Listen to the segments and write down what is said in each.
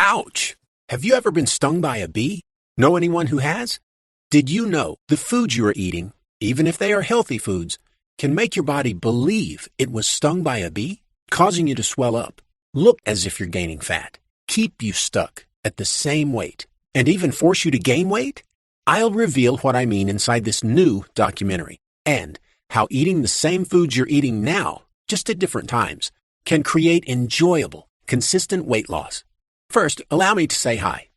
Ouch! Have you ever been stung by a bee? Know anyone who has? Did you know the foods you are eating, even if they are healthy foods, can make your body believe it was stung by a bee, causing you to swell up, look as if you're gaining fat, keep you stuck at the same weight, and even force you to gain weight? I'll reveal what I mean inside this new documentary, and how eating the same foods you're eating now, just at different times, can create enjoyable, consistent weight loss. First, allow me to say hi.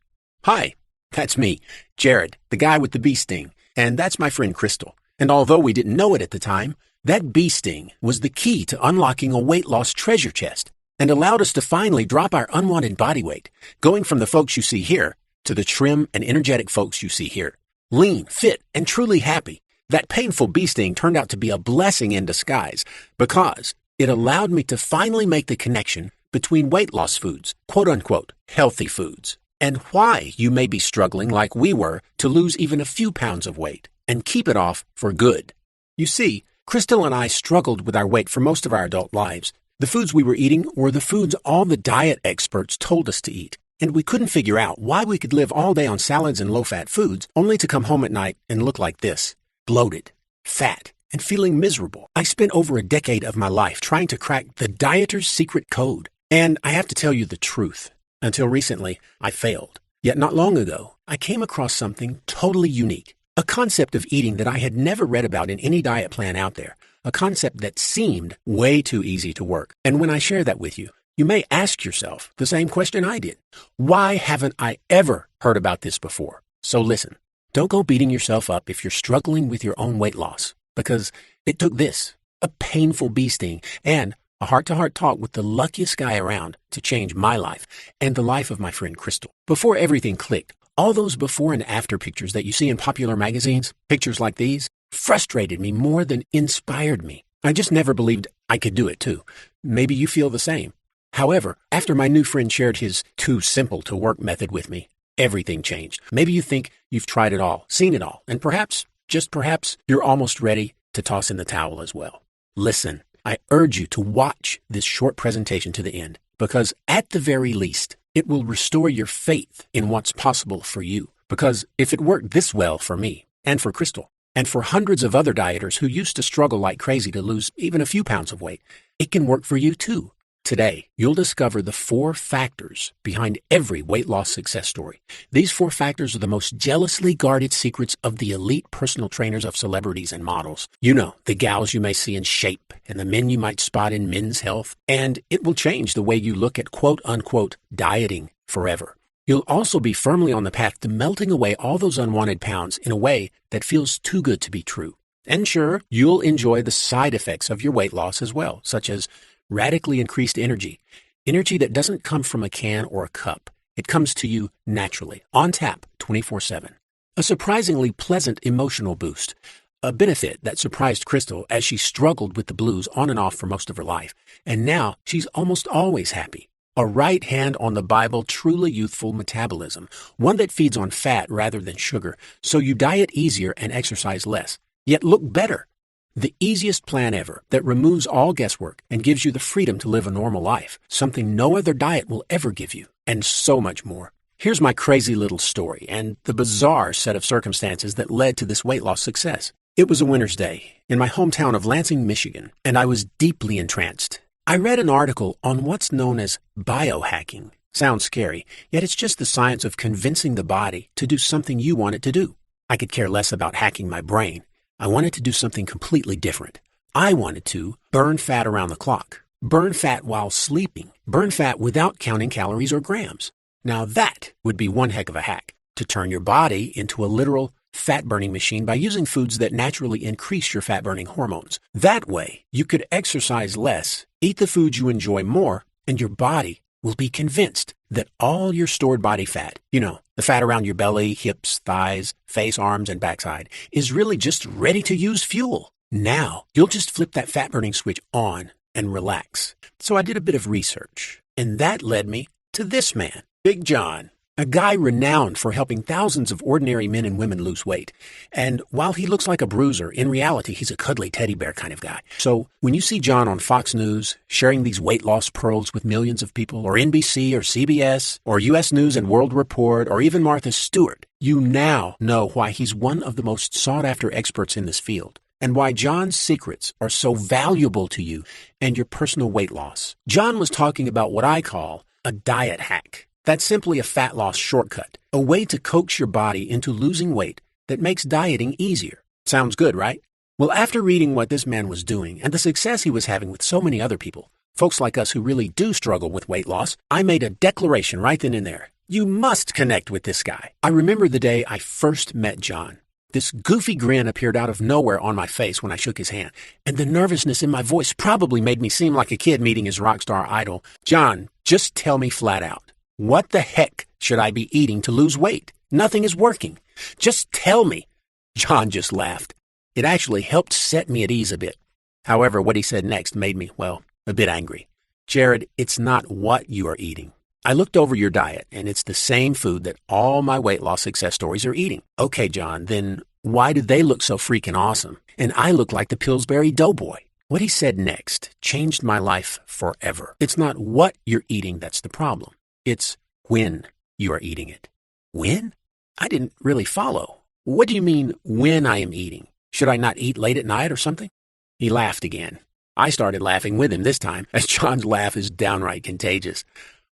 Hi, that's me, Jared, the guy with the bee sting, and that's my friend Crystal. And although we didn't know it at the time, that bee sting was the key to unlocking a weight loss treasure chest and allowed us to finally drop our unwanted body weight, going from the folks you see here to the trim and energetic folks you see here. Lean, fit, and truly happy. That painful bee sting turned out to be a blessing in disguise because it allowed me to finally make the connection between weight loss foods, quote-unquote, healthy foods, and why you may be struggling like we were to lose even a few pounds of weight and keep it off for good. You see, Crystal and I struggled with our weight for most of our adult lives. The foods we were eating were the foods all the diet experts told us to eat, and we couldn't figure out why we could live all day on salads and low-fat foods only to come home at night and look like this, bloated, fat, and feeling miserable. I spent over a decade of my life trying to crack the dieter's secret code. And I have to tell you the truth. Until recently, I failed. Yet not long ago, I came across something totally unique. A concept of eating that I had never read about in any diet plan out there. A concept that seemed way too easy to work. And when I share that with you, you may ask yourself the same question I did. Why haven't I ever heard about this before? So listen, don't go beating yourself up if you're struggling with your own weight loss. Because it took this, a painful bee sting, and a heart-to-heart talk with the luckiest guy around to change my life and the life of my friend Crystal. Before everything clicked, all those before and after pictures that you see in popular magazines, pictures like these, frustrated me more than inspired me. I just never believed I could do it too. Maybe you feel the same. However, after my new friend shared his too simple to work method with me, everything changed. Maybe you think you've tried it all, seen it all, and perhaps, just perhaps, you're almost ready to toss in the towel as well. Listen. I urge you to watch this short presentation to the end because at the very least, it will restore your faith in what's possible for you. Because if it worked this well for me and for Crystal and for hundreds of other dieters who used to struggle like crazy to lose even a few pounds of weight, it can work for you too. Today, you'll discover the 4 factors behind every weight loss success story. These 4 factors are the most jealously guarded secrets of the elite personal trainers of celebrities and models. You know, the gals you may see in Shape and the men you might spot in Men's Health. And it will change the way you look at quote-unquote dieting forever. You'll also be firmly on the path to melting away all those unwanted pounds in a way that feels too good to be true. And sure, you'll enjoy the side effects of your weight loss as well, such as radically increased energy that doesn't come from a can or a cup. It comes to you naturally, on tap, 24/7. A surprisingly pleasant emotional boost, a benefit that surprised Crystal as she struggled with the blues on and off for most of her life. And now she's almost always happy. A right hand on the Bible, truly youthful metabolism, one that feeds on fat rather than sugar, so you diet easier and exercise less, yet look better. The easiest plan ever that removes all guesswork and gives you the freedom to live a normal life, something no other diet will ever give you, and so much more. Here's my crazy little story and the bizarre set of circumstances that led to this weight loss success. It was a winter's day in my hometown of Lansing, Michigan, and I was deeply entranced. I read an article on what's known as biohacking. Sounds scary, yet it's just the science of convincing the body to do something you want it to do. I could care less about hacking my brain. I wanted to do something completely different. I wanted to burn fat around the clock, burn fat while sleeping, burn fat without counting calories or grams. Now that would be one heck of a hack, to turn your body into a literal fat-burning machine by using foods that naturally increase your fat-burning hormones. That way, you could exercise less, eat the foods you enjoy more, and your body will be convinced that all your stored body fat, the fat around your belly, hips, thighs, face, arms, and backside, is really just ready to use fuel. Now, you'll just flip that fat-burning switch on and relax. So I did a bit of research, and that led me to this man, Big John. A guy renowned for helping thousands of ordinary men and women lose weight. And while he looks like a bruiser, in reality, he's a cuddly teddy bear kind of guy. So when you see John on Fox News sharing these weight loss pearls with millions of people, or NBC or CBS, or U.S. News and World Report, or even Martha Stewart, you now know why he's one of the most sought-after experts in this field, and why John's secrets are so valuable to you and your personal weight loss. John was talking about what I call a diet hack. That's simply a fat loss shortcut, a way to coax your body into losing weight that makes dieting easier. Sounds good, right? Well, after reading what this man was doing and the success he was having with so many other people, folks like us who really do struggle with weight loss, I made a declaration right then and there. You must connect with this guy. I remember the day I first met John. This goofy grin appeared out of nowhere on my face when I shook his hand, and the nervousness in my voice probably made me seem like a kid meeting his rock star idol. John, just tell me flat out. What the heck should I be eating to lose weight? Nothing is working. Just tell me. John just laughed. It actually helped set me at ease a bit. However, what he said next made me, well, a bit angry. Jared, it's not what you are eating. I looked over your diet, and it's the same food that all my weight loss success stories are eating. Okay, John, then why do they look so freaking awesome? And I look like the Pillsbury Doughboy. What he said next changed my life forever. It's not what you're eating that's the problem. It's when you are eating it. When? I didn't really follow. What do you mean, when I am eating? Should I not eat late at night or something? He laughed again. I started laughing with him this time, as John's laugh is downright contagious.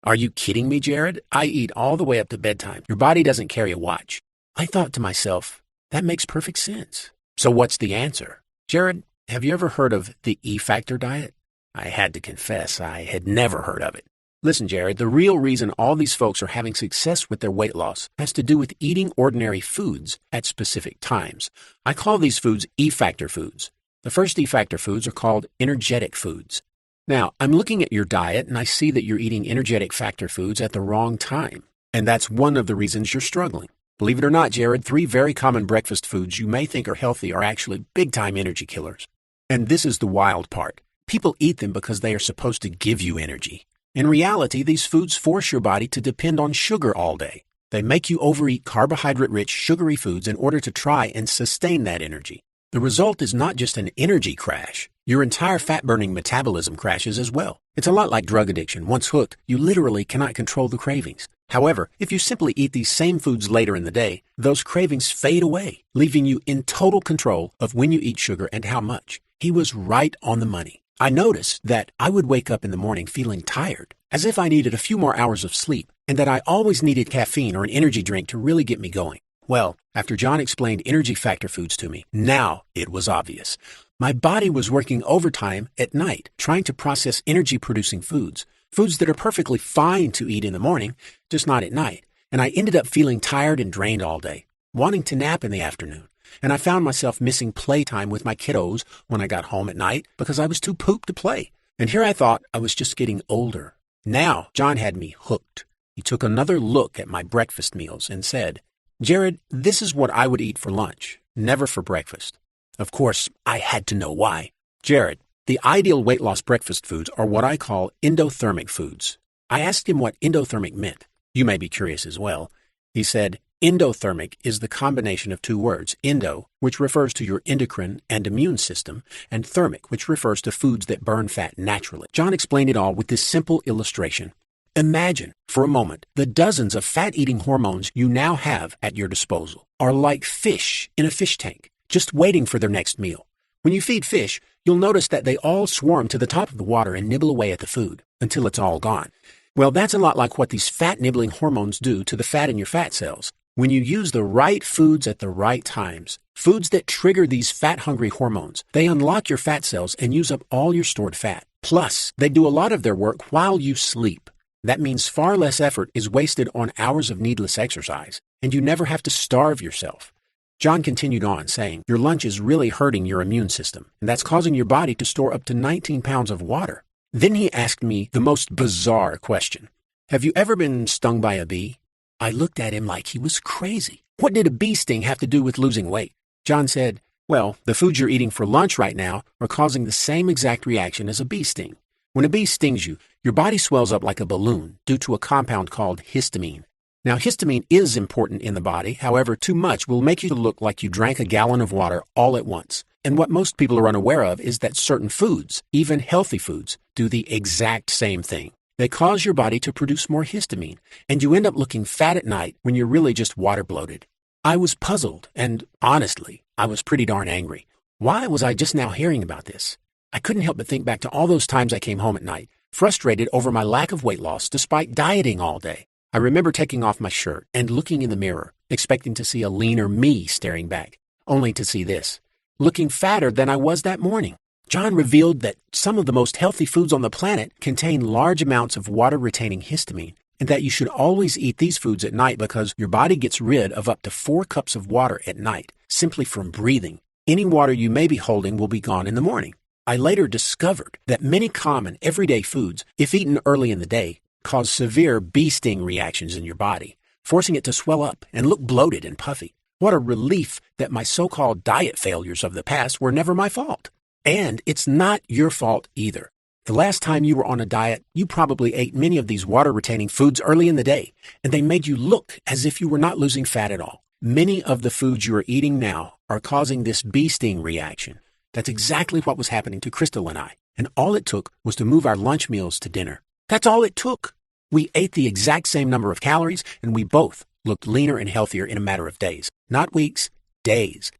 Are you kidding me, Jared? I eat all the way up to bedtime. Your body doesn't carry a watch. I thought to myself, that makes perfect sense. So what's the answer? Jared, have you ever heard of the E-Factor diet? I had to confess, I had never heard of it. Listen, Jared, the real reason all these folks are having success with their weight loss has to do with eating ordinary foods at specific times. I call these foods E-Factor foods. The first E-Factor foods are called energetic foods. Now, I'm looking at your diet and I see that you're eating energetic factor foods at the wrong time. And that's one of the reasons you're struggling. Believe it or not, Jared, 3 very common breakfast foods you may think are healthy are actually big-time energy killers. And this is the wild part. People eat them because they are supposed to give you energy. In reality, these foods force your body to depend on sugar all day. They make you overeat carbohydrate-rich, sugary foods in order to try and sustain that energy. The result is not just an energy crash. Your entire fat-burning metabolism crashes as well. It's a lot like drug addiction. Once hooked, you literally cannot control the cravings. However, if you simply eat these same foods later in the day, those cravings fade away, leaving you in total control of when you eat sugar and how much. He was right on the money. I noticed that I would wake up in the morning feeling tired, as if I needed a few more hours of sleep, and that I always needed caffeine or an energy drink to really get me going. Well, after John explained energy factor foods to me, now it was obvious. My body was working overtime at night, trying to process energy-producing foods that are perfectly fine to eat in the morning, just not at night. And I ended up feeling tired and drained all day, wanting to nap in the afternoon. And I found myself missing playtime with my kiddos when I got home at night because I was too pooped to play. And here I thought I was just getting older. Now, John had me hooked. He took another look at my breakfast meals and said, Jared, this is what I would eat for lunch, never for breakfast. Of course, I had to know why. Jared, the ideal weight loss breakfast foods are what I call endothermic foods. I asked him what endothermic meant. You may be curious as well. He said, endothermic is the combination of 2 words, endo, which refers to your endocrine and immune system, and thermic, which refers to foods that burn fat naturally. John explained it all with this simple illustration. Imagine, for a moment, the dozens of fat-eating hormones you now have at your disposal are like fish in a fish tank, just waiting for their next meal. When you feed fish, you'll notice that they all swarm to the top of the water and nibble away at the food until it's all gone. Well, that's a lot like what these fat-nibbling hormones do to the fat in your fat cells. When you use the right foods at the right times, foods that trigger these fat-hungry hormones, they unlock your fat cells and use up all your stored fat. Plus, they do a lot of their work while you sleep. That means far less effort is wasted on hours of needless exercise, and you never have to starve yourself. John continued on, saying, your lunch is really hurting your immune system, and that's causing your body to store up to 19 pounds of water. Then he asked me the most bizarre question. Have you ever been stung by a bee? I looked at him like he was crazy. What did a bee sting have to do with losing weight? John said, well, the foods you're eating for lunch right now are causing the same exact reaction as a bee sting. When a bee stings you, your body swells up like a balloon due to a compound called histamine. Now, histamine is important in the body. However, too much will make you look like you drank a gallon of water all at once. And what most people are unaware of is that certain foods, even healthy foods, do the exact same thing. They cause your body to produce more histamine, and you end up looking fat at night when you're really just water bloated. I was puzzled, and honestly, I was pretty darn angry. Why was I just now hearing about this? I couldn't help but think back to all those times I came home at night, frustrated over my lack of weight loss despite dieting all day. I remember taking off my shirt and looking in the mirror, expecting to see a leaner me staring back, only to see this, looking fatter than I was that morning. John revealed that some of the most healthy foods on the planet contain large amounts of water-retaining histamine, and that you should always eat these foods at night because your body gets rid of up to 4 cups of water at night, simply from breathing. Any water you may be holding will be gone in the morning. I later discovered that many common everyday foods, if eaten early in the day, cause severe bee sting reactions in your body, forcing it to swell up and look bloated and puffy. What a relief that my so-called diet failures of the past were never my fault. And it's not your fault either. The last time you were on a diet, you probably ate many of these water-retaining foods early in the day, and they made you look as if you were not losing fat at all. Many of the foods you are eating now are causing this bee sting reaction. That's exactly what was happening to Crystal and I, and all it took was to move our lunch meals to dinner. That's all it took. We ate the exact same number of calories, and we both looked leaner and healthier in a matter of days. Not weeks, days.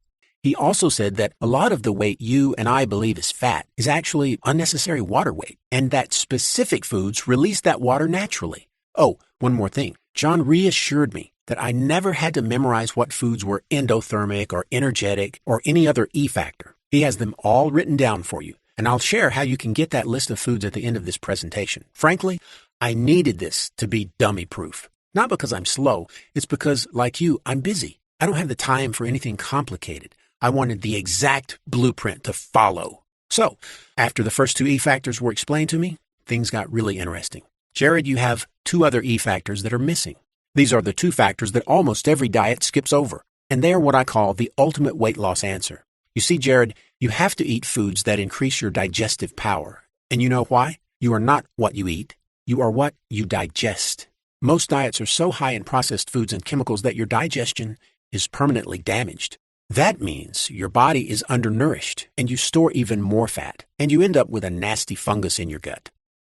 He also said that a lot of the weight you and I believe is fat is actually unnecessary water weight, and that specific foods release that water naturally. Oh, one more thing. John reassured me that I never had to memorize what foods were endothermic or energetic or any other E factor. He has them all written down for you, and I'll share how you can get that list of foods at the end of this presentation. Frankly, I needed this to be dummy-proof. Not because I'm slow, it's because, like you, I'm busy. I don't have the time for anything complicated. I wanted the exact blueprint to follow. So, after the first 2 E factors were explained to me, things got really interesting. Jared, you have 2 other E factors that are missing. These are the 2 factors that almost every diet skips over, and they are what I call the ultimate weight loss answer. You see, Jared, you have to eat foods that increase your digestive power. And you know why? You are not what you eat. You are what you digest. Most diets are so high in processed foods and chemicals that your digestion is permanently damaged. That means your body is undernourished and you store even more fat, and you end up with a nasty fungus in your gut.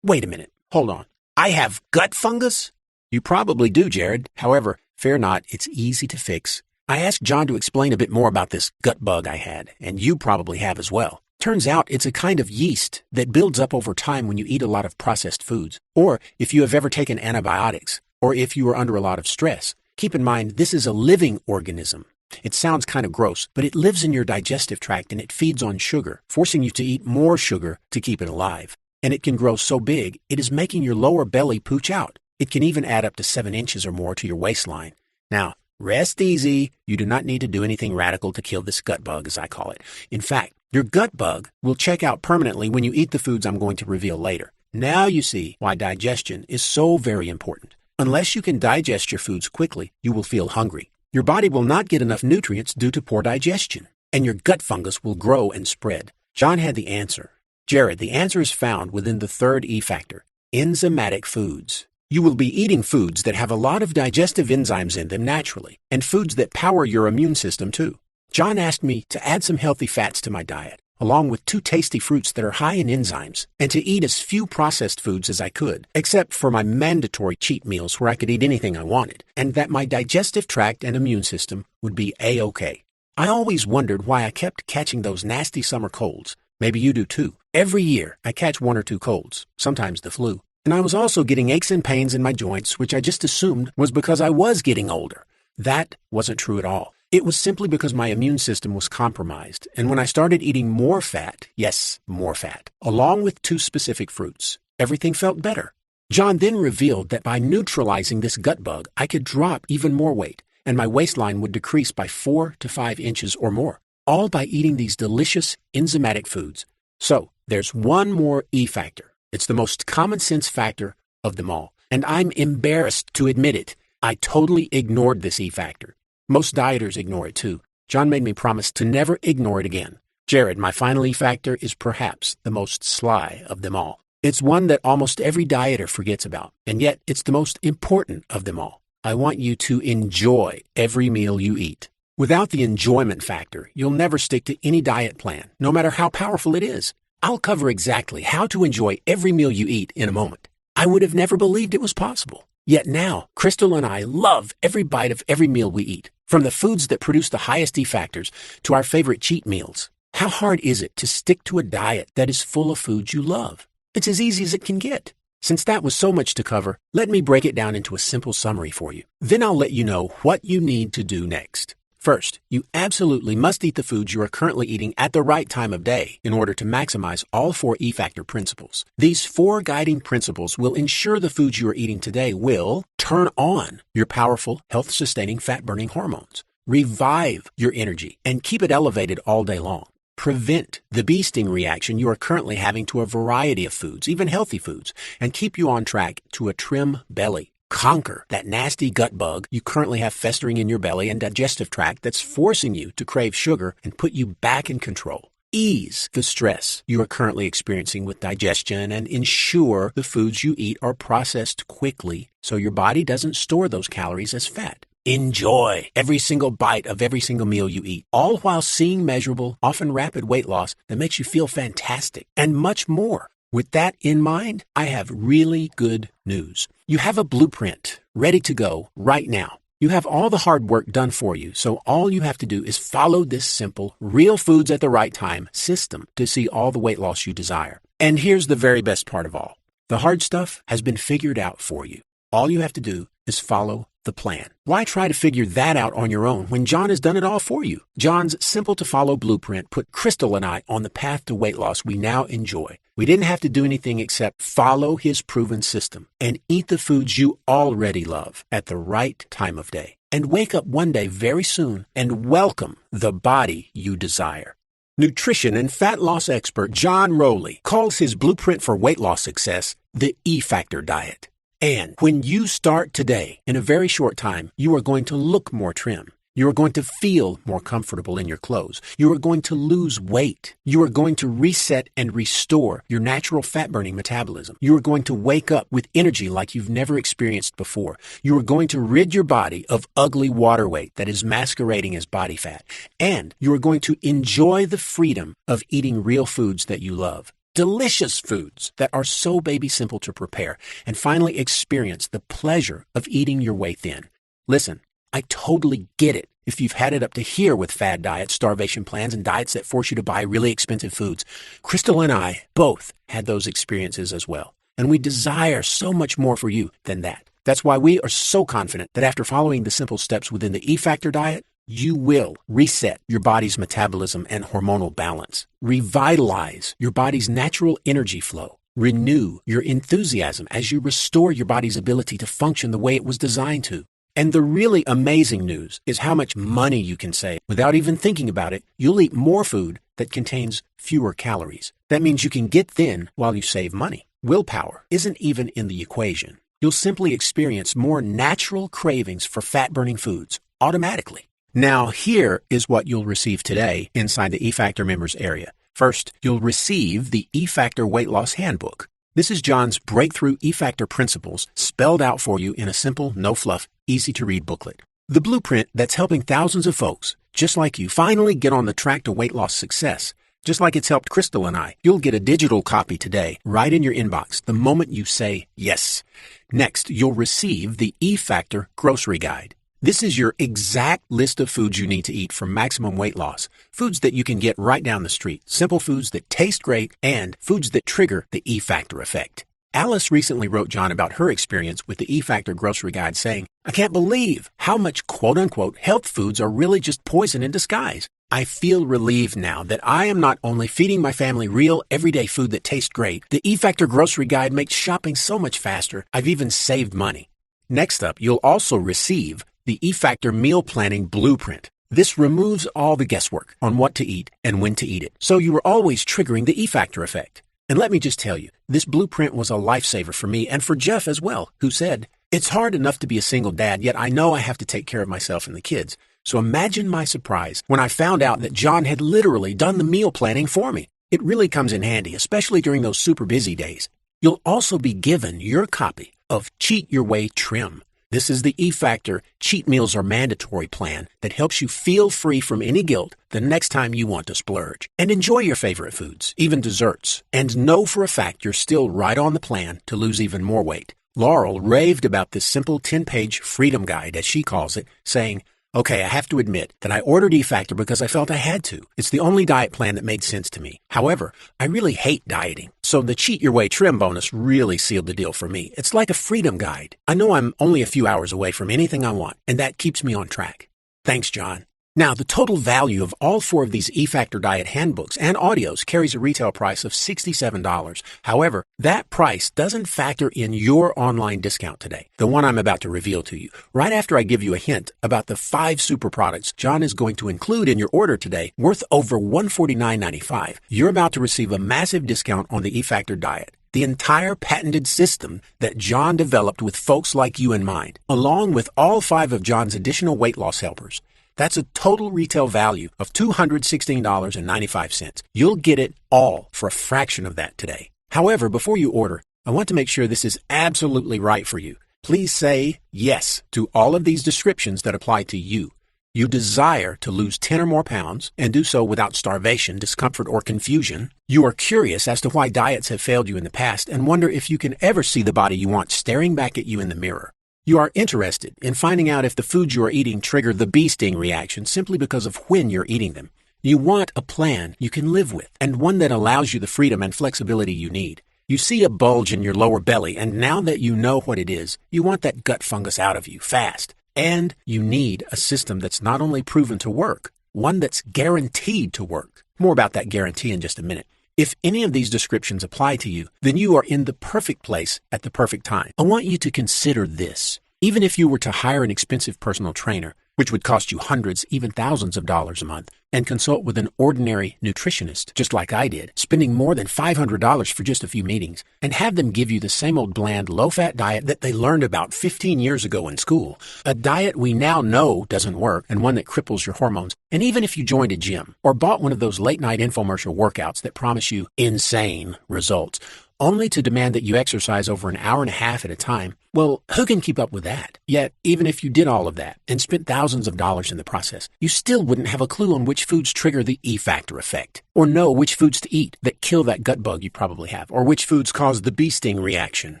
Wait a minute. Hold on. I have gut fungus? You probably do, Jared. However, fear not, it's easy to fix. I asked John to explain a bit more about this gut bug I had, and you probably have as well. Turns out it's a kind of yeast that builds up over time when you eat a lot of processed foods, or if you have ever taken antibiotics, or if you are under a lot of stress. Keep in mind, this is a living organism. It sounds kind of gross, but it lives in your digestive tract and it feeds on sugar, forcing you to eat more sugar to keep it alive. And it can grow so big, it is making your lower belly pooch out. It can even add up to 7 inches or more to your waistline. Now, rest easy. You do not need to do anything radical to kill this gut bug, as I call it. In fact, your gut bug will check out permanently when you eat the foods I'm going to reveal later. Now you see why digestion is so very important. Unless you can digest your foods quickly, you will feel hungry. Your body will not get enough nutrients due to poor digestion, and your gut fungus will grow and spread. John had the answer. Jared, the answer is found within the 3rd E factor, enzymatic foods. You will be eating foods that have a lot of digestive enzymes in them naturally, and foods that power your immune system too. John asked me to add some healthy fats to my diet, along with 2 tasty fruits that are high in enzymes, and to eat as few processed foods as I could, except for my mandatory cheat meals where I could eat anything I wanted, and that my digestive tract and immune system would be A-OK. I always wondered why I kept catching those nasty summer colds. Maybe you do too. Every year, I catch 1 or 2 colds, sometimes the flu. And I was also getting aches and pains in my joints, which I just assumed was because I was getting older. That wasn't true at all. It was simply because my immune system was compromised, and when I started eating more fat, yes, more fat, along with 2 specific fruits, everything felt better. John then revealed that by neutralizing this gut bug, I could drop even more weight, and my waistline would decrease by 4 to 5 inches or more, all by eating these delicious enzymatic foods. So, there's one more E factor. It's the most common sense factor of them all, and I'm embarrassed to admit it. I totally ignored this E factor. Most dieters ignore it too. John made me promise to never ignore it again. Jared, my final E factor is perhaps the most sly of them all. It's one that almost every dieter forgets about, and yet it's the most important of them all. I want you to enjoy every meal you eat. Without the enjoyment factor, you'll never stick to any diet plan, no matter how powerful it is. I'll cover exactly how to enjoy every meal you eat in a moment. I would have never believed it was possible. Yet now, Crystal and I love every bite of every meal we eat, from the foods that produce the highest E factors to our favorite cheat meals. How hard is it to stick to a diet that is full of foods you love? It's as easy as it can get. Since that was so much to cover, let me break it down into a simple summary for you. Then I'll let you know what you need to do next. First, you absolutely must eat the foods you are currently eating at the right time of day in order to maximize all 4 E-factor principles. These 4 guiding principles will ensure the foods you are eating today will turn on your powerful, health-sustaining fat-burning hormones, revive your energy, and keep it elevated all day long, prevent the bee sting reaction you are currently having to a variety of foods, even healthy foods, and keep you on track to a trim belly. Conquer that nasty gut bug you currently have festering in your belly and digestive tract that's forcing you to crave sugar and put you back in control. Ease the stress you are currently experiencing with digestion and ensure the foods you eat are processed quickly so your body doesn't store those calories as fat. Enjoy every single bite of every single meal you eat, all while seeing measurable, often rapid weight loss that makes you feel fantastic, and much more. With that in mind, I have really good news. You have a blueprint ready to go right now. You have all the hard work done for you, so all you have to do is follow this simple, real foods at the right time system to see all the weight loss you desire. And here's the very best part of all. The hard stuff has been figured out for you. All you have to do is follow the plan. Why try to figure that out on your own when John has done it all for you? John's simple-to-follow blueprint put Crystal and I on the path to weight loss we now enjoy. We didn't have to do anything except follow his proven system and eat the foods you already love at the right time of day. And wake up one day very soon and welcome the body you desire. Nutrition and fat loss expert John Rowley calls his blueprint for weight loss success the E-Factor diet. And when you start today, in a very short time, you are going to look more trim. You are going to feel more comfortable in your clothes. You are going to lose weight. You are going to reset and restore your natural fat-burning metabolism. You are going to wake up with energy like you've never experienced before. You are going to rid your body of ugly water weight that is masquerading as body fat. And you are going to enjoy the freedom of eating real foods that you love. Delicious foods that are so baby simple to prepare, and finally experience the pleasure of eating your way thin. Listen, I totally get it if you've had it up to here with fad diets, starvation plans, and diets that force you to buy really expensive foods. Crystal and I both had those experiences as well, and we desire so much more for you than that. That's why we are so confident that after following the simple steps within the E-Factor diet, you will reset your body's metabolism and hormonal balance, revitalize your body's natural energy flow, renew your enthusiasm as you restore your body's ability to function the way it was designed to. And the really amazing news is how much money you can save. Without even thinking about it, you'll eat more food that contains fewer calories. That means you can get thin while you save money. Willpower isn't even in the equation. You'll simply experience more natural cravings for fat-burning foods automatically. Now, here is what you'll receive today inside the E-Factor members area. First, you'll receive the E-Factor Weight Loss Handbook. This is John's breakthrough E-Factor principles spelled out for you in a simple, no-fluff, easy-to-read booklet. The blueprint that's helping thousands of folks, just like you, finally get on the track to weight loss success. Just like it's helped Crystal and I, you'll get a digital copy today, right in your inbox, the moment you say yes. Next, you'll receive the E-Factor Grocery Guide. This is your exact list of foods you need to eat for maximum weight loss. Foods that you can get right down the street. Simple foods that taste great and foods that trigger the E-Factor effect. Alice recently wrote John about her experience with the E-Factor Grocery Guide saying, "I can't believe how much quote-unquote health foods are really just poison in disguise. I feel relieved now that I am not only feeding my family real, everyday food that tastes great. The E-Factor Grocery Guide makes shopping so much faster. I've even saved money." Next up, you'll also receive the E-Factor Meal Planning Blueprint. This removes all the guesswork on what to eat and when to eat it, so you are always triggering the E-Factor effect. And let me just tell you, this blueprint was a lifesaver for me and for Jeff as well, who said, "It's hard enough to be a single dad, yet I know I have to take care of myself and the kids." So imagine my surprise when I found out that John had literally done the meal planning for me. It really comes in handy, especially during those super busy days. You'll also be given your copy of Cheat Your Way Trim. This is the E-Factor Cheat Meals Are Mandatory plan that helps you feel free from any guilt the next time you want to splurge. And enjoy your favorite foods, even desserts. And know for a fact you're still right on the plan to lose even more weight. Laurel raved about this simple 10-page freedom guide, as she calls it, saying, "Okay, I have to admit that I ordered E-Factor because I felt I had to. It's the only diet plan that made sense to me. However, I really hate dieting. So the Cheat Your Way trim bonus really sealed the deal for me. It's like a freedom guide. I know I'm only a few hours away from anything I want, and that keeps me on track." Thanks, John. Now, the total value of all 4 of these E-Factor diet handbooks and audios carries a retail price of $67. However, that price doesn't factor in your online discount today, the one I'm about to reveal to you. Right after I give you a hint about the 5 super products John is going to include in your order today, worth over $149.95, you're about to receive a massive discount on the E-Factor diet. The entire patented system that John developed with folks like you in mind, along with all 5 of John's additional weight loss helpers. That's a total retail value of $216.95. You'll get it all for a fraction of that today. However, before you order, I want to make sure this is absolutely right for you. Please say yes to all of these descriptions that apply to you. You desire to lose 10 or more pounds and do so without starvation, discomfort, or confusion. You are curious as to why diets have failed you in the past and wonder if you can ever see the body you want staring back at you in the mirror. You are interested in finding out if the foods you are eating trigger the bee sting reaction simply because of when you're eating them. You want a plan you can live with and one that allows you the freedom and flexibility you need. You see a bulge in your lower belly, and now that you know what it is, you want that gut fungus out of you fast. And you need a system that's not only proven to work, one that's guaranteed to work. More about that guarantee in just a minute. If any of these descriptions apply to you, then you are in the perfect place at the perfect time. I want you to consider this. Even if you were to hire an expensive personal trainer, which would cost you hundreds, even thousands of dollars a month, and consult with an ordinary nutritionist, just like I did, spending more than $500 for just a few meetings, and have them give you the same old bland, low-fat diet that they learned about 15 years ago in school, a diet we now know doesn't work and one that cripples your hormones, and even if you joined a gym or bought one of those late-night infomercial workouts that promise you insane results, only to demand that you exercise over an hour and a half at a time, well, who can keep up with that? Yet, even if you did all of that and spent thousands of dollars in the process, you still wouldn't have a clue on which foods trigger the E-Factor effect, or know which foods to eat that kill that gut bug you probably have, or which foods cause the bee sting reaction.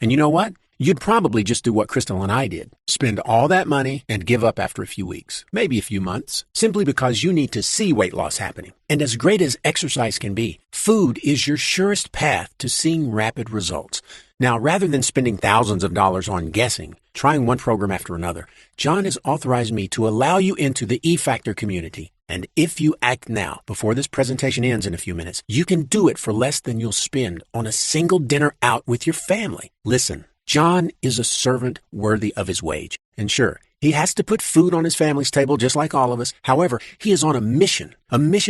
And you know what? You'd probably just do what Crystal and I did. Spend all that money and give up after a few weeks, maybe a few months, simply because you need to see weight loss happening. And as great as exercise can be, food is your surest path to seeing rapid results. Now, rather than spending thousands of dollars on guessing, trying one program after another, John has authorized me to allow you into the E-Factor community. And if you act now, before this presentation ends in a few minutes, you can do it for less than you'll spend on a single dinner out with your family. Listen. John is a servant worthy of his wage. And sure, he has to put food on his family's table just like all of us. However, he is on a mission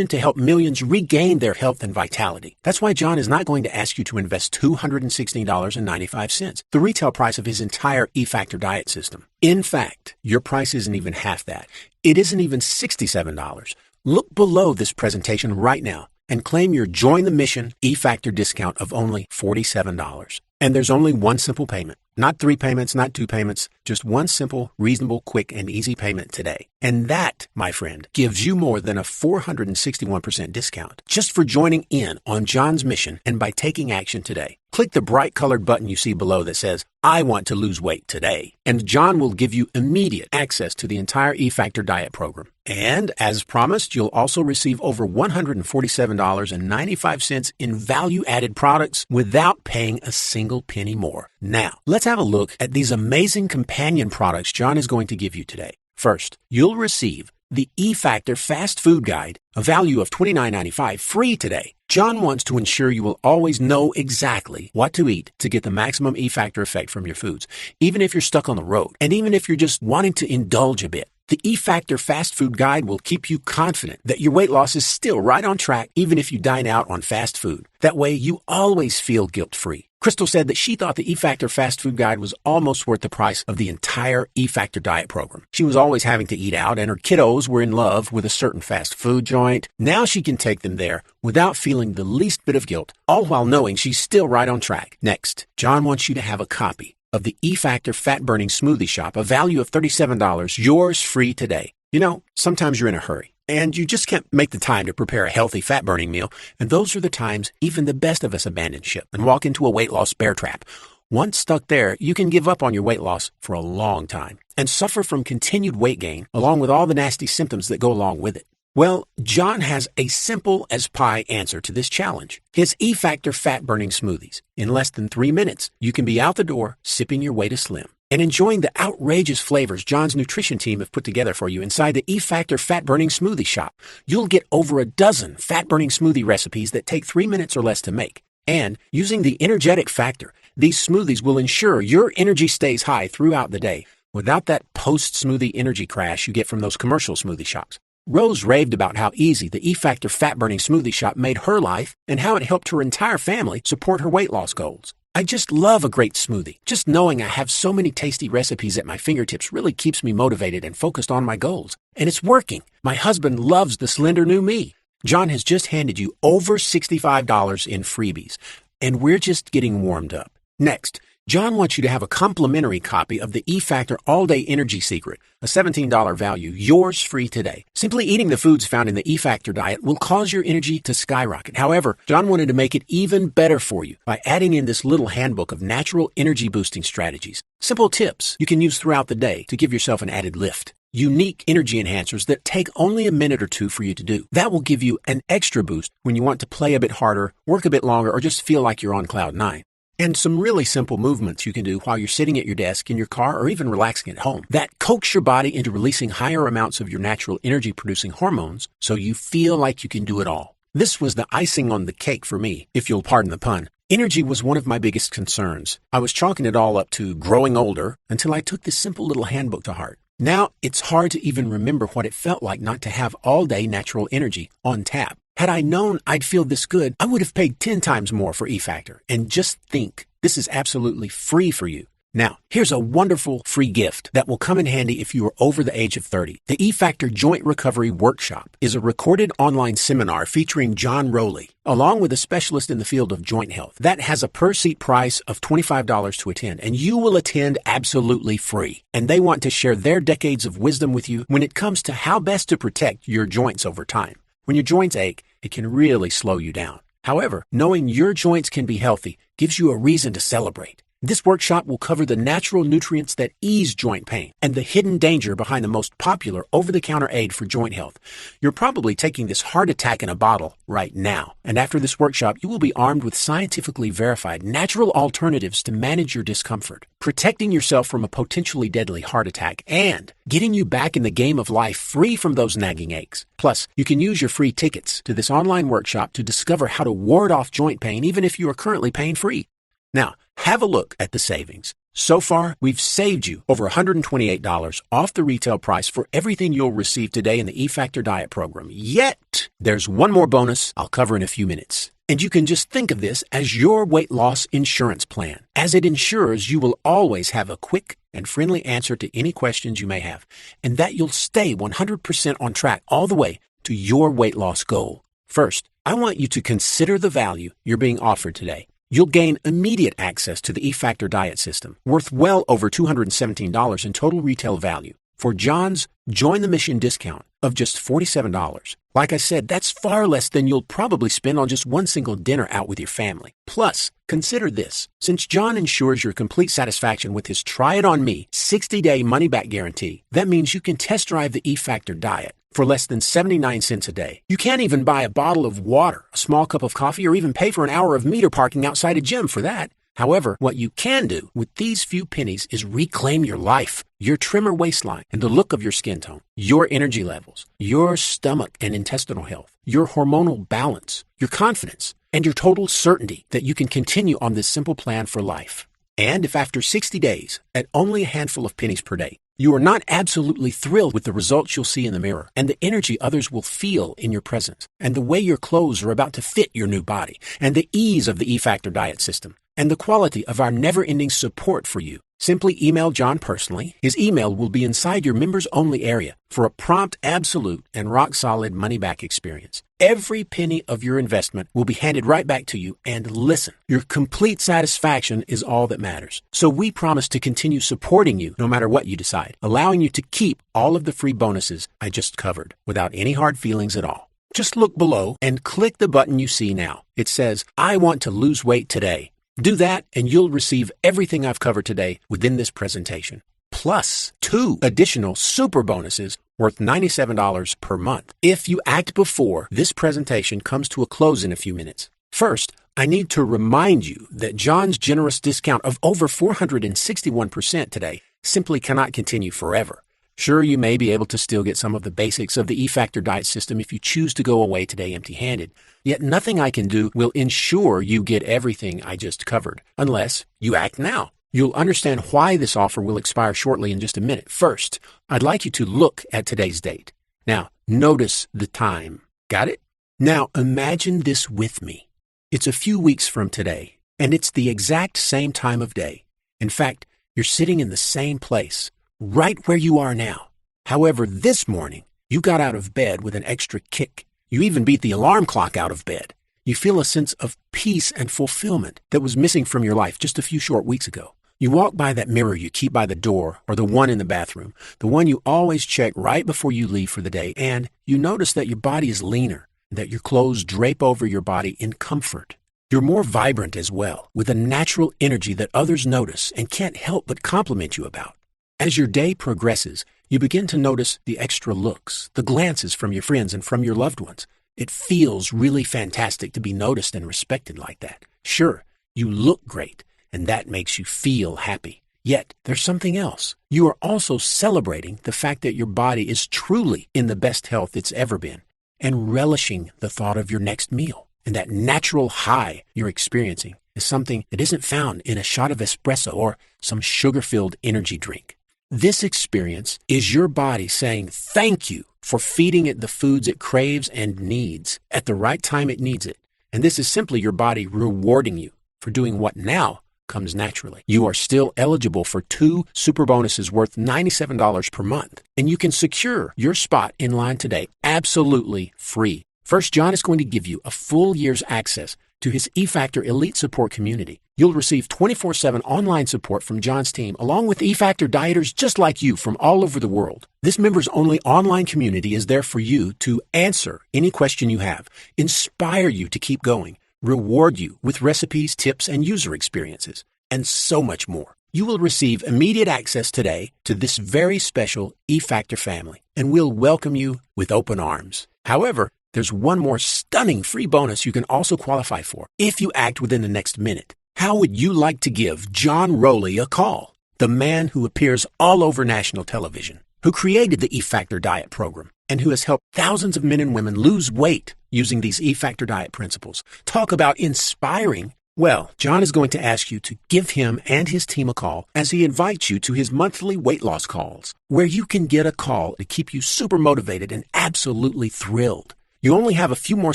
to help millions regain their health and vitality. That's why John is not going to ask you to invest $216.95, the retail price of his entire E-Factor diet system. In fact, your price isn't even half that. It isn't even $67. Look below this presentation right now and claim your Join the Mission E-Factor discount of only $47. And there's only one simple payment. Not 3 payments, not 2 payments, just one simple, reasonable, quick, and easy payment today. And that, my friend, gives you more than a 461% discount just for joining in on John's mission and by taking action today. Click the bright colored button you see below that says, I want to lose weight today. And John will give you immediate access to the entire E-Factor diet program. And as promised, you'll also receive over $147.95 in value-added products without paying a single penny more. Now, let's have a look at these amazing companion products John is going to give you today. First, you'll receive the E-Factor Fast Food Guide, a value of $29.95, free today. John wants to ensure you will always know exactly what to eat to get the maximum E-Factor effect from your foods, even if you're stuck on the road, and even if you're just wanting to indulge a bit. The E-Factor Fast Food Guide will keep you confident that your weight loss is still right on track, even if you dine out on fast food. That way, you always feel guilt-free. Crystal said that she thought the E-Factor Fast Food Guide was almost worth the price of the entire E-Factor diet program. She was always having to eat out, and her kiddos were in love with a certain fast food joint. Now she can take them there without feeling the least bit of guilt, all while knowing she's still right on track. Next, John wants you to have a copy of the E-Factor Fat Burning Smoothie Shop, a value of $37, yours free today. You know, sometimes you're in a hurry, and you just can't make the time to prepare a healthy fat-burning meal, and those are the times even the best of us abandon ship and walk into a weight loss bear trap. Once stuck there, you can give up on your weight loss for a long time and suffer from continued weight gain, along with all the nasty symptoms that go along with it. Well, John has a simple as pie answer to this challenge. His E-Factor fat-burning smoothies. In less than 3 minutes, you can be out the door, sipping your way to slim, and enjoying the outrageous flavors John's nutrition team have put together for you inside the E-Factor Fat-Burning Smoothie Shop. You'll get over a dozen fat-burning smoothie recipes that take 3 minutes or less to make. And using the energetic factor, these smoothies will ensure your energy stays high throughout the day without that post-smoothie energy crash you get from those commercial smoothie shops. Rose raved about how easy the E-Factor Fat-Burning Smoothie Shop made her life and how it helped her entire family support her weight loss goals. I just love a great smoothie. Just knowing I have so many tasty recipes at my fingertips really keeps me motivated and focused on my goals. And it's working. My husband loves the slender new me. John has just handed you over $65 in freebies, and we're just getting warmed up. Next, John wants you to have a complimentary copy of the E-Factor All-Day Energy Secret, a $17 value, yours free today. Simply eating the foods found in the E-Factor diet will cause your energy to skyrocket. However, John wanted to make it even better for you by adding in this little handbook of natural energy-boosting strategies. Simple tips you can use throughout the day to give yourself an added lift. Unique energy enhancers that take only a minute or two for you to do. That will give you an extra boost when you want to play a bit harder, work a bit longer, or just feel like you're on cloud nine. And some really simple movements you can do while you're sitting at your desk, in your car, or even relaxing at home. That coax your body into releasing higher amounts of your natural energy-producing hormones so you feel like you can do it all. This was the icing on the cake for me, if you'll pardon the pun. Energy was one of my biggest concerns. I was chalking it all up to growing older until I took this simple little handbook to heart. Now, it's hard to even remember what it felt like not to have all-day natural energy on tap. Had I known I'd feel this good, I would have paid 10 times more for E-Factor. And just think, this is absolutely free for you. Now, here's a wonderful free gift that will come in handy if you are over the age of 30. The E-Factor Joint Recovery Workshop is a recorded online seminar featuring John Rowley, along with a specialist in the field of joint health. That has a per-seat price of $25 to attend, and you will attend absolutely free. And they want to share their decades of wisdom with you when it comes to how best to protect your joints over time. When your joints ache, it can really slow you down. However, knowing your joints can be healthy gives you a reason to celebrate. This workshop will cover the natural nutrients that ease joint pain and the hidden danger behind the most popular over-the-counter aid for joint health. You're probably taking this heart attack in a bottle right now. And after this workshop, you will be armed with scientifically verified natural alternatives to manage your discomfort, protecting yourself from a potentially deadly heart attack and getting you back in the game of life free from those nagging aches. Plus, you can use your free tickets to this online workshop to discover how to ward off joint pain even if you are currently pain-free. Now, have a look at the savings. So far, we've saved you over $128 off the retail price for everything you'll receive today in the E-Factor Diet program. Yet, there's one more bonus I'll cover in a few minutes. And you can just think of this as your weight loss insurance plan, as it ensures you will always have a quick and friendly answer to any questions you may have, and that you'll stay 100% on track all the way to your weight loss goal. First, I want you to consider the value you're being offered today. You'll gain immediate access to the E-Factor diet system, worth well over $217 in total retail value, for John's Join the Mission discount of just $47. Like I said, that's far less than you'll probably spend on just one single dinner out with your family. Plus, consider this. Since John ensures your complete satisfaction with his Try It On Me 60-day money-back guarantee, that means you can test drive the E-Factor diet for less than 79 cents a day. You can't even buy a bottle of water, a small cup of coffee, or even pay for an hour of meter parking outside a gym for that. However, what you can do with these few pennies is reclaim your life, your trimmer waistline, and the look of your skin tone, your energy levels, your stomach and intestinal health, your hormonal balance, your confidence, and your total certainty that you can continue on this simple plan for life. And if after 60 days, at only a handful of pennies per day, you are not absolutely thrilled with the results you'll see in the mirror and the energy others will feel in your presence and the way your clothes are about to fit your new body and the ease of the E-Factor diet system and the quality of our never-ending support for you, Simply email John personally. His email will be inside your members-only area for a prompt, absolute, and rock-solid money-back experience. Every penny of your investment will be handed right back to you, and listen, your complete satisfaction is all that matters. So we promise to continue supporting you no matter what you decide, allowing you to keep all of the free bonuses I just covered without any hard feelings at all. Just look below and click the button you see now. It says, I want to lose weight today. Do that and you'll receive everything I've covered today within this presentation, plus 2 additional super bonuses worth $97 per month if you act before this presentation comes to a close in a few minutes. First, I need to remind you that John's generous discount of over 461% today simply cannot continue forever. Sure, you may be able to still get some of the basics of the E-Factor diet system if you choose to go away today empty-handed. Yet nothing I can do will ensure you get everything I just covered, unless you act now. You'll understand why this offer will expire shortly in just a minute. First, I'd like you to look at today's date. Now, notice the time. Got it? Now, imagine this with me. It's a few weeks from today, and it's the exact same time of day. In fact, you're sitting in the same place, right where you are now. However, this morning, you got out of bed with an extra kick. You even beat the alarm clock out of bed. You feel a sense of peace and fulfillment that was missing from your life just a few short weeks ago. You walk by that mirror you keep by the door, or the one in the bathroom, the one you always check right before you leave for the day, and you notice that your body is leaner, and that your clothes drape over your body in comfort. You're more vibrant as well, with a natural energy that others notice and can't help but compliment you about. As your day progresses, you begin to notice the extra looks, the glances from your friends and from your loved ones. It feels really fantastic to be noticed and respected like that. Sure, you look great, and that makes you feel happy. Yet, there's something else. You are also celebrating the fact that your body is truly in the best health it's ever been, and relishing the thought of your next meal. And that natural high you're experiencing is something that isn't found in a shot of espresso or some sugar-filled energy drink. This experience is your body saying thank you for feeding it the foods it craves and needs at the right time it needs it. And this is simply your body rewarding you for doing what now comes naturally. You are still eligible for 2 super bonuses worth $97 per month, and you can secure your spot in line today absolutely free. First, John is going to give you a full year's access to his E-Factor Elite Support community. You'll receive 24/7 online support from John's team, along with E-Factor dieters just like you from all over the world. This members-only online community is there for you to answer any question you have, inspire you to keep going, reward you with recipes, tips, and user experiences, and so much more. You will receive immediate access today to this very special E-Factor family, and we'll welcome you with open arms. However, there's one more stunning free bonus you can also qualify for if you act within the next minute. How would you like to give John Rowley a call? The man who appears all over national television, who created the E-Factor diet program, and who has helped thousands of men and women lose weight using these E-Factor diet principles. Talk about inspiring. Well, John is going to ask you to give him and his team a call as he invites you to his monthly weight loss calls, where you can get a call to keep you super motivated and absolutely thrilled. You only have a few more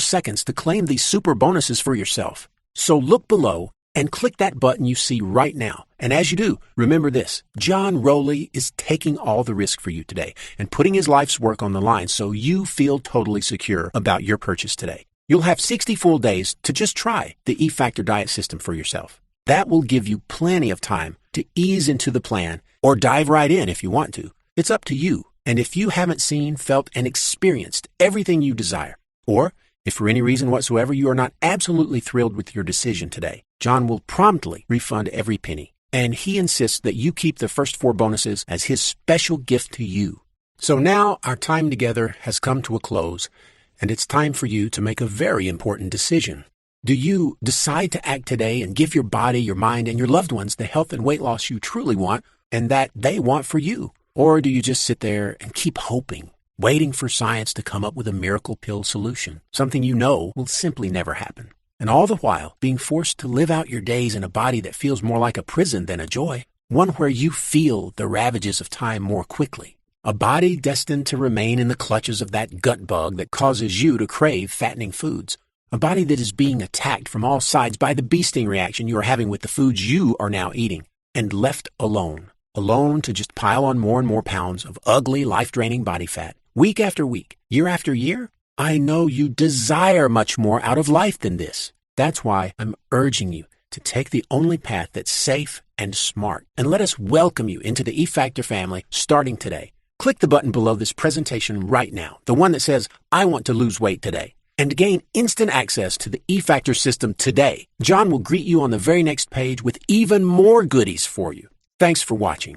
seconds to claim these super bonuses for yourself. So look below and click that button you see right now. And as you do, remember this: John Rowley is taking all the risk for you today and putting his life's work on the line so you feel totally secure about your purchase today. You'll have 60 full days to just try the E-Factor diet system for yourself. That will give you plenty of time to ease into the plan or dive right in if you want to. It's up to you. And if you haven't seen, felt, and experienced everything you desire, or if for any reason whatsoever you are not absolutely thrilled with your decision today, John will promptly refund every penny. And he insists that you keep the first 4 bonuses as his special gift to you. So now our time together has come to a close, and it's time for you to make a very important decision. Do you decide to act today and give your body, your mind, and your loved ones the health and weight loss you truly want and that they want for you? Or do you just sit there and keep hoping, waiting for science to come up with a miracle pill solution, something you know will simply never happen? And all the while, being forced to live out your days in a body that feels more like a prison than a joy, one where you feel the ravages of time more quickly. A body destined to remain in the clutches of that gut bug that causes you to crave fattening foods. A body that is being attacked from all sides by the bee sting reaction you are having with the foods you are now eating. and left alone. Alone to just pile on more and more pounds of ugly, life-draining body fat. Week after week, year after year, I know you desire much more out of life than this. That's why I'm urging you to take the only path that's safe and smart. And let us welcome you into the eFactor family starting today. Click the button below this presentation right now, the one that says, I want to lose weight today, and gain instant access to the eFactor system today. John will greet you on the very next page with even more goodies for you. Thanks for watching.